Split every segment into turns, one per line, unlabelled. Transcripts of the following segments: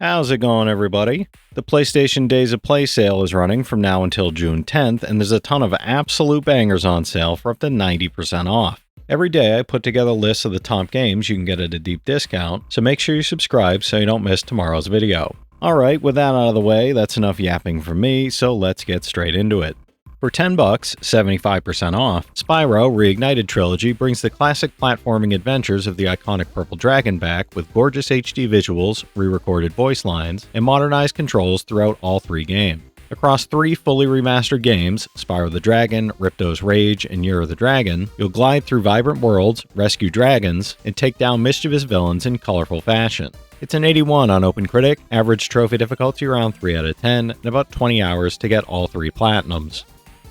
How's it going, everybody? The PlayStation Days of Play sale is running from now until June 10th, and there's a ton of absolute bangers on sale for up to 90% off. Every day I put together lists of the top games you can get at a deep discount, so make sure you subscribe so you don't miss tomorrow's video. Alright, with that out of the way, that's enough yapping from me, so let's get straight into it. For $10, 75% off, Spyro Reignited Trilogy brings the classic platforming adventures of the iconic Purple Dragon back with gorgeous HD visuals, re-recorded voice lines, and modernized controls throughout all three games. Across three fully remastered games, Spyro the Dragon, Ripto's Rage, and Year of the Dragon, you'll glide through vibrant worlds, rescue dragons, and take down mischievous villains in colorful fashion. It's an 81 on OpenCritic, average trophy difficulty around 3 out of 10, and about 20 hours to get all three platinums.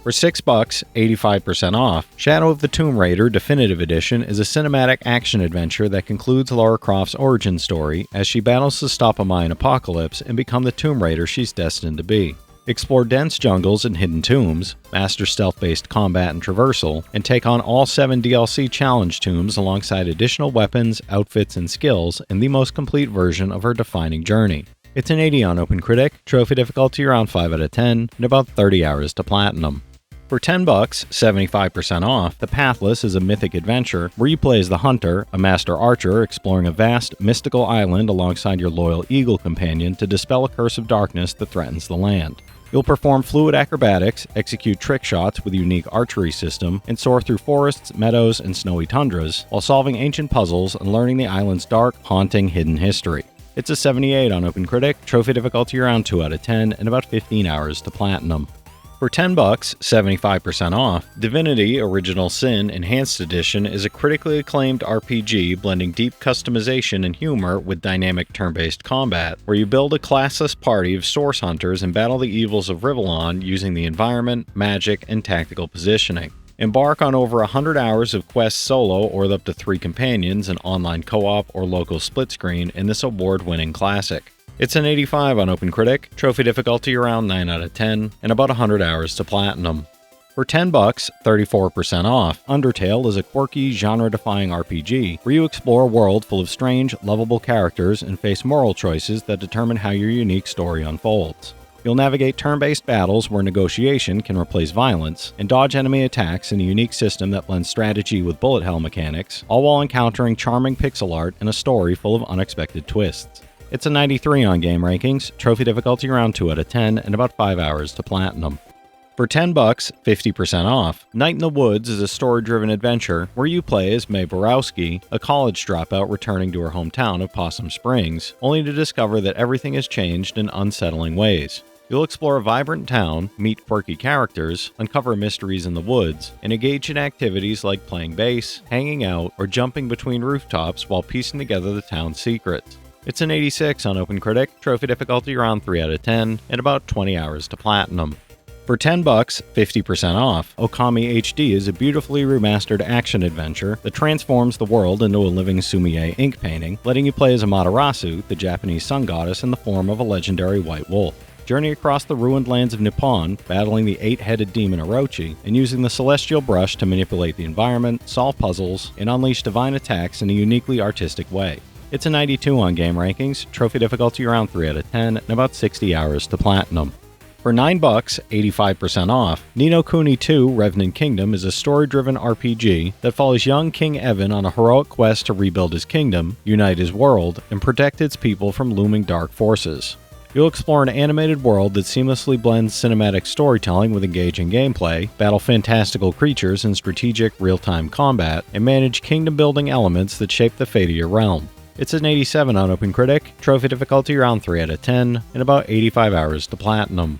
For $6, 85% off, Shadow of the Tomb Raider Definitive Edition is a cinematic action-adventure that concludes Lara Croft's origin story as she battles to stop a Mayan apocalypse and become the Tomb Raider she's destined to be. Explore dense jungles and hidden tombs, master stealth-based combat and traversal, and take on all 7 DLC challenge tombs alongside additional weapons, outfits, and skills in the most complete version of her defining journey. It's an 80 on OpenCritic, trophy difficulty around 5 out of 10, and about 30 hours to platinum. For $10, 75% off, The Pathless is a mythic adventure where you play as the Hunter, a master archer exploring a vast, mystical island alongside your loyal eagle companion to dispel a curse of darkness that threatens the land. You'll perform fluid acrobatics, execute trick shots with a unique archery system, and soar through forests, meadows, and snowy tundras, while solving ancient puzzles and learning the island's dark, haunting, hidden history. It's a 78 on OpenCritic, trophy difficulty around 2 out of 10, and about 15 hours to platinum. For $10, 75% off, Divinity Original Sin Enhanced Edition is a critically acclaimed RPG blending deep customization and humor with dynamic turn-based combat, where you build a classless party of source hunters and battle the evils of Rivellon using the environment, magic, and tactical positioning. Embark on over 100 hours of quests solo or with up to 3 companions in online co-op or local split screen in this award-winning classic. It's an 85 on OpenCritic, trophy difficulty around 9 out of 10, and about 100 hours to platinum. For $10, 34% off, Undertale is a quirky, genre-defying RPG where you explore a world full of strange, lovable characters and face moral choices that determine how your unique story unfolds. You'll navigate turn-based battles where negotiation can replace violence, and dodge enemy attacks in a unique system that blends strategy with bullet hell mechanics, all while encountering charming pixel art and a story full of unexpected twists. It's a 93 on Game Rankings, trophy difficulty around 2 out of 10, and about 5 hours to platinum. For $10, 50% off, Night in the Woods is a story-driven adventure where you play as Mae Borowski, a college dropout returning to her hometown of Possum Springs, only to discover that everything has changed in unsettling ways. You'll explore a vibrant town, meet quirky characters, uncover mysteries in the woods, and engage in activities like playing bass, hanging out, or jumping between rooftops while piecing together the town's secrets. It's an 86 on OpenCritic, trophy difficulty around 3 out of 10, and about 20 hours to platinum. For $10, 50% off, Okami HD is a beautifully remastered action-adventure that transforms the world into a living sumi-e ink painting, letting you play as Amaterasu, the Japanese sun goddess in the form of a legendary white wolf. Journey across the ruined lands of Nippon, battling the 8-headed demon Orochi, and using the celestial brush to manipulate the environment, solve puzzles, and unleash divine attacks in a uniquely artistic way. It's a 92 on Game Rankings, trophy difficulty around 3 out of 10, and about 60 hours to platinum. For $9, 85% off, Ni no Kuni 2 Revenant Kingdom is a story-driven RPG that follows young King Evan on a heroic quest to rebuild his kingdom, unite his world, and protect its people from looming dark forces. You'll explore an animated world that seamlessly blends cinematic storytelling with engaging gameplay, battle fantastical creatures in strategic, real-time combat, and manage kingdom-building elements that shape the fate of your realm. It's an 87 on OpenCritic, trophy difficulty around 3 out of 10, and about 85 hours to platinum.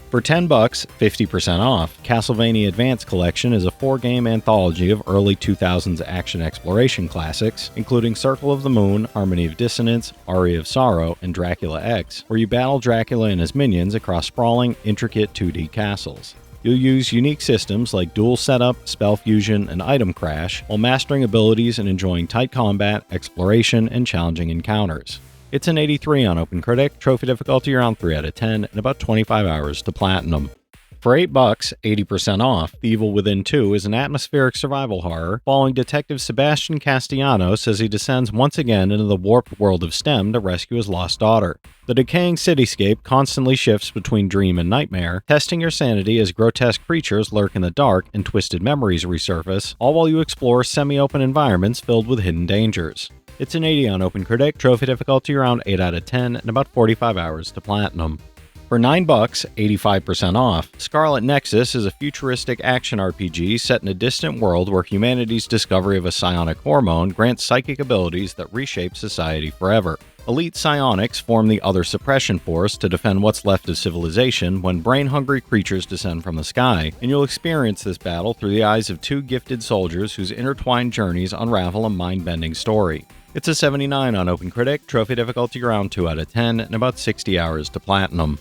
For $10, 50% off, Castlevania Advance Collection is a 4-game anthology of early 2000s action exploration classics, including Circle of the Moon, Harmony of Dissonance, Aria of Sorrow, and Dracula X, where you battle Dracula and his minions across sprawling, intricate 2D castles. You'll use unique systems like dual setup, spell fusion, and item crash, while mastering abilities and enjoying tight combat, exploration, and challenging encounters. It's an 83 on OpenCritic, trophy difficulty around 3 out of 10, and about 25 hours to platinum. For $8, 80% off, The Evil Within 2 is an atmospheric survival horror following Detective Sebastian Castellanos as he descends once again into the warped world of STEM to rescue his lost daughter. The decaying cityscape constantly shifts between dream and nightmare, testing your sanity as grotesque creatures lurk in the dark and twisted memories resurface, all while you explore semi-open environments filled with hidden dangers. It's an 80 on OpenCritic, trophy difficulty around 8 out of 10, and about 45 hours to platinum. For $9, 85% off, Scarlet Nexus is a futuristic action RPG set in a distant world where humanity's discovery of a psionic hormone grants psychic abilities that reshape society forever. Elite psionics form the Other Suppression Force to defend what's left of civilization when brain-hungry creatures descend from the sky, and you'll experience this battle through the eyes of two gifted soldiers whose intertwined journeys unravel a mind-bending story. It's a 79 on OpenCritic, trophy difficulty around 2 out of 10, and about 60 hours to platinum.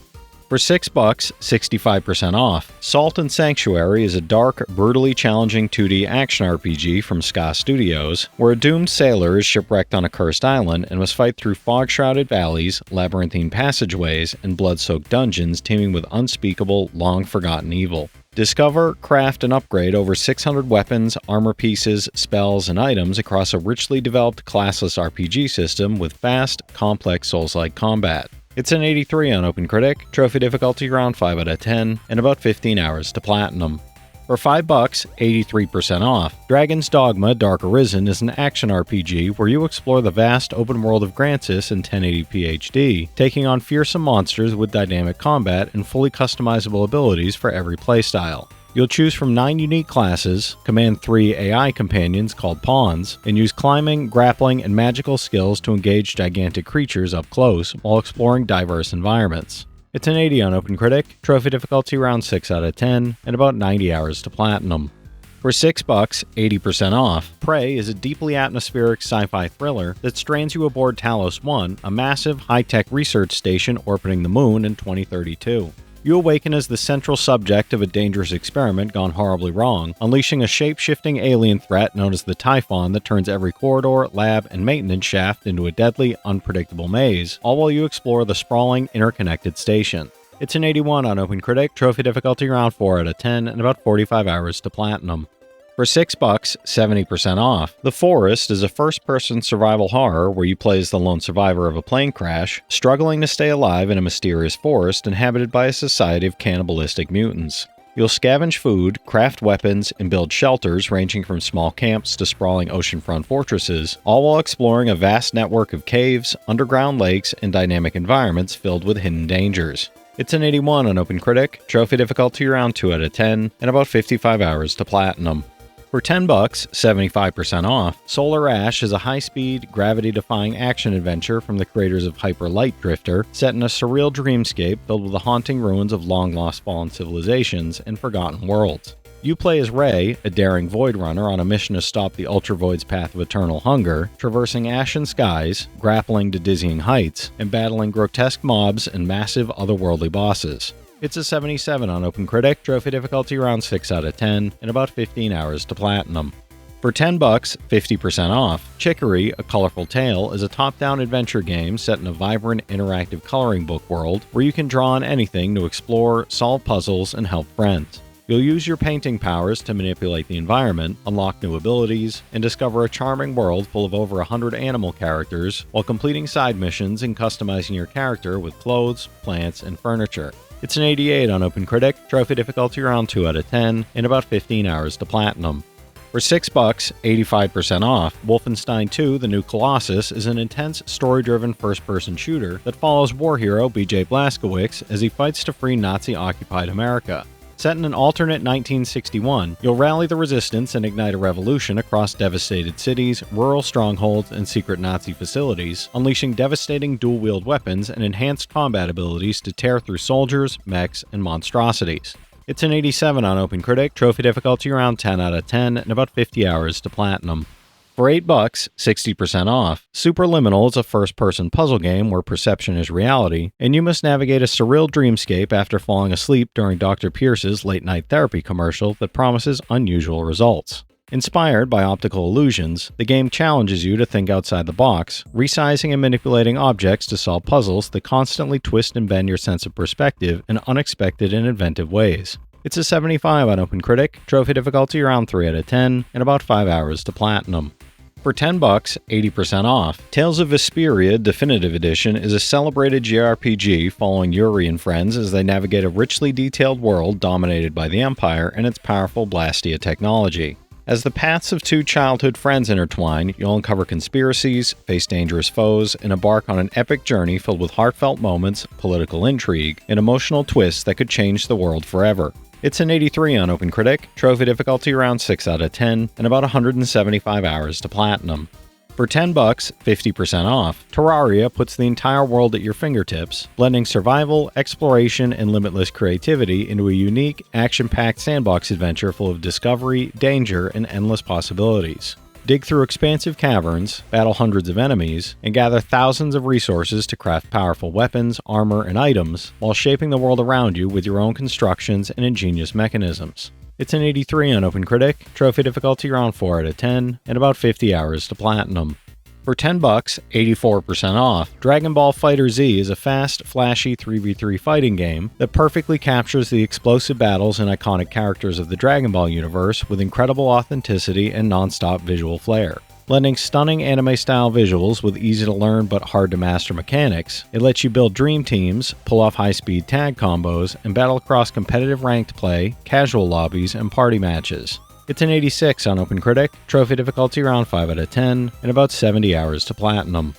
For $6, 65% off, Salt and Sanctuary is a dark, brutally challenging 2D action RPG from Ska Studios, where a doomed sailor is shipwrecked on a cursed island and must fight through fog-shrouded valleys, labyrinthine passageways, and blood-soaked dungeons teeming with unspeakable, long-forgotten evil. Discover, craft, and upgrade over 600 weapons, armor pieces, spells, and items across a richly developed classless RPG system with fast, complex Souls-like combat. It's an 83 on OpenCritic, trophy difficulty around 5 out of 10, and about 15 hours to platinum. For $5, 83% off, Dragon's Dogma Dark Arisen is an action RPG where you explore the vast open world of Grancis in 1080p HD, taking on fearsome monsters with dynamic combat and fully customizable abilities for every playstyle. You'll choose from 9 unique classes, command 3 AI companions called pawns, and use climbing, grappling, and magical skills to engage gigantic creatures up close while exploring diverse environments. It's an 80 on OpenCritic, trophy difficulty around 6 out of 10, and about 90 hours to platinum. For $6, 80% off, Prey is a deeply atmospheric sci-fi thriller that strains you aboard Talos 1, a massive, high-tech research station orbiting the moon in 2032. You awaken as the central subject of a dangerous experiment gone horribly wrong, unleashing a shape-shifting alien threat known as the Typhon that turns every corridor, lab, and maintenance shaft into a deadly, unpredictable maze, all while you explore the sprawling, interconnected station. It's an 81 on OpenCritic, trophy difficulty around 4 out of 10, and about 45 hours to platinum. For $6, 70% off, The Forest is a first-person survival horror where you play as the lone survivor of a plane crash, struggling to stay alive in a mysterious forest inhabited by a society of cannibalistic mutants. You'll scavenge food, craft weapons, and build shelters ranging from small camps to sprawling oceanfront fortresses, all while exploring a vast network of caves, underground lakes, and dynamic environments filled with hidden dangers. It's an 81 on OpenCritic, trophy difficulty around 2 out of 10, and about 55 hours to platinum. For $10, 75% off, Solar Ash is a high-speed, gravity-defying action adventure from the creators of Hyper Light Drifter, set in a surreal dreamscape filled with the haunting ruins of long-lost fallen civilizations and forgotten worlds. You play as Ray, a daring Void Runner on a mission to stop the Ultravoid's path of eternal hunger, traversing ashen skies, grappling to dizzying heights, and battling grotesque mobs and massive otherworldly bosses. It's a 77 on OpenCritic, trophy difficulty around 6 out of 10, and about 15 hours to platinum. For $10, 50% off, Chicory, A Colorful Tale is a top-down adventure game set in a vibrant, interactive coloring book world where you can draw on anything to explore, solve puzzles, and help friends. You'll use your painting powers to manipulate the environment, unlock new abilities, and discover a charming world full of over 100 animal characters while completing side missions and customizing your character with clothes, plants, and furniture. It's an 88 on OpenCritic, trophy difficulty around 2 out of 10, and about 15 hours to platinum. For $6, 85% off, Wolfenstein 2 The New Colossus is an intense, story-driven first-person shooter that follows war hero BJ Blazkowicz as he fights to free Nazi-occupied America. Set in an alternate 1961, you'll rally the resistance and ignite a revolution across devastated cities, rural strongholds, and secret Nazi facilities, unleashing devastating dual-wield weapons and enhanced combat abilities to tear through soldiers, mechs, and monstrosities. It's an 87 on OpenCritic, trophy difficulty around 10 out of 10, and about 50 hours to platinum. For $8, 60% off, Superliminal is a first-person puzzle game where perception is reality, and you must navigate a surreal dreamscape after falling asleep during Dr. Pierce's late-night therapy commercial that promises unusual results. Inspired by optical illusions, the game challenges you to think outside the box, resizing and manipulating objects to solve puzzles that constantly twist and bend your sense of perspective in unexpected and inventive ways. It's a 75 on OpenCritic, trophy difficulty around 3 out of 10, and about 5 hours to platinum. For $10, 80% off, Tales of Vesperia Definitive Edition is a celebrated JRPG following Yuri and friends as they navigate a richly detailed world dominated by the Empire and its powerful Blastia technology. As the paths of two childhood friends intertwine, you'll uncover conspiracies, face dangerous foes, and embark on an epic journey filled with heartfelt moments, political intrigue, and emotional twists that could change the world forever. It's an 83 on OpenCritic, trophy difficulty around 6 out of 10, and about 175 hours to platinum. For $10, 50% off, Terraria puts the entire world at your fingertips, blending survival, exploration, and limitless creativity into a unique, action-packed sandbox adventure full of discovery, danger, and endless possibilities. Dig through expansive caverns, battle hundreds of enemies, and gather thousands of resources to craft powerful weapons, armor, and items, while shaping the world around you with your own constructions and ingenious mechanisms. It's an 83 on OpenCritic, trophy difficulty around 4 out of 10, and about 50 hours to platinum. For $10, 84% off, Dragon Ball FighterZ is a fast, flashy 3v3 fighting game that perfectly captures the explosive battles and iconic characters of the Dragon Ball universe with incredible authenticity and non-stop visual flair. Blending stunning anime-style visuals with easy-to-learn but hard-to-master mechanics, it lets you build dream teams, pull off high-speed tag combos, and battle across competitive ranked play, casual lobbies, and party matches. It's an 86 on OpenCritic, trophy difficulty around 5 out of 10, and about 70 hours to platinum.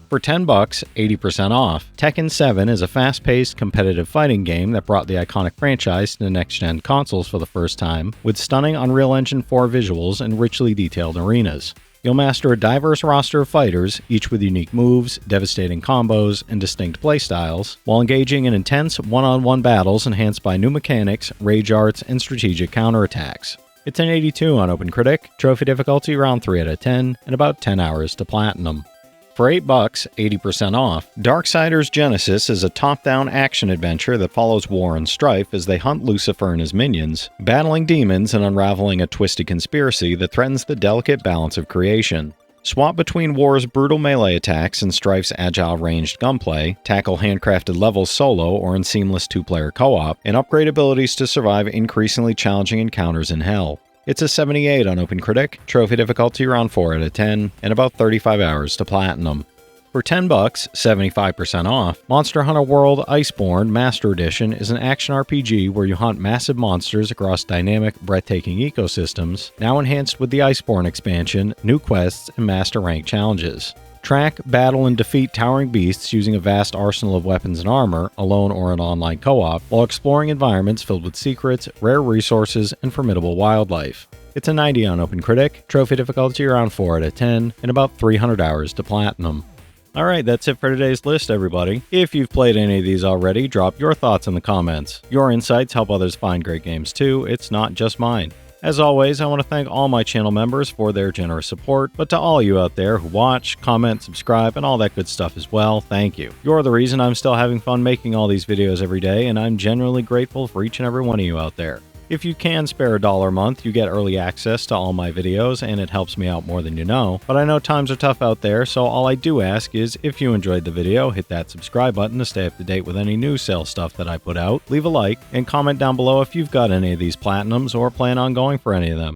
For $10, 80% off, Tekken 7 is a fast-paced, competitive fighting game that brought the iconic franchise to the next-gen consoles for the first time, with stunning Unreal Engine 4 visuals and richly detailed arenas. You'll master a diverse roster of fighters, each with unique moves, devastating combos, and distinct playstyles, while engaging in intense one-on-one battles enhanced by new mechanics, rage arts, and strategic counterattacks. It's an 82 on OpenCritic, trophy difficulty around 3 out of 10, and about 10 hours to platinum. For $8, 80% off, Darksiders Genesis is a top-down action-adventure that follows War and Strife as they hunt Lucifer and his minions, battling demons and unraveling a twisted conspiracy that threatens the delicate balance of creation. Swap between War's brutal melee attacks and Strife's agile ranged gunplay, tackle handcrafted levels solo or in seamless two-player co-op, and upgrade abilities to survive increasingly challenging encounters in hell. It's a 78 on OpenCritic, trophy difficulty around 4 out of 10, and about 35 hours to platinum. For $10, 75% off, Monster Hunter World Iceborne Master Edition is an action RPG where you hunt massive monsters across dynamic, breathtaking ecosystems, now enhanced with the Iceborne expansion, new quests, and master rank challenges. Track, battle, and defeat towering beasts using a vast arsenal of weapons and armor, alone or in online co-op, while exploring environments filled with secrets, rare resources, and formidable wildlife. It's a 90 on OpenCritic, trophy difficulty around 4 out of 10, and about 300 hours to platinum. Alright, that's it for today's list, everybody. If you've played any of these already, drop your thoughts in the comments. Your insights help others find great games too, it's not just mine. As always, I want to thank all my channel members for their generous support, but to all you out there who watch, comment, subscribe, and all that good stuff as well, thank you. You're the reason I'm still having fun making all these videos every day, and I'm genuinely grateful for each and every one of you out there. If you can spare $1 a month, you get early access to all my videos, and it helps me out more than you know. But I know times are tough out there, so all I do ask is, if you enjoyed the video, hit that subscribe button to stay up to date with any new sale stuff that I put out, leave a like, and comment down below if you've got any of these platinums or plan on going for any of them.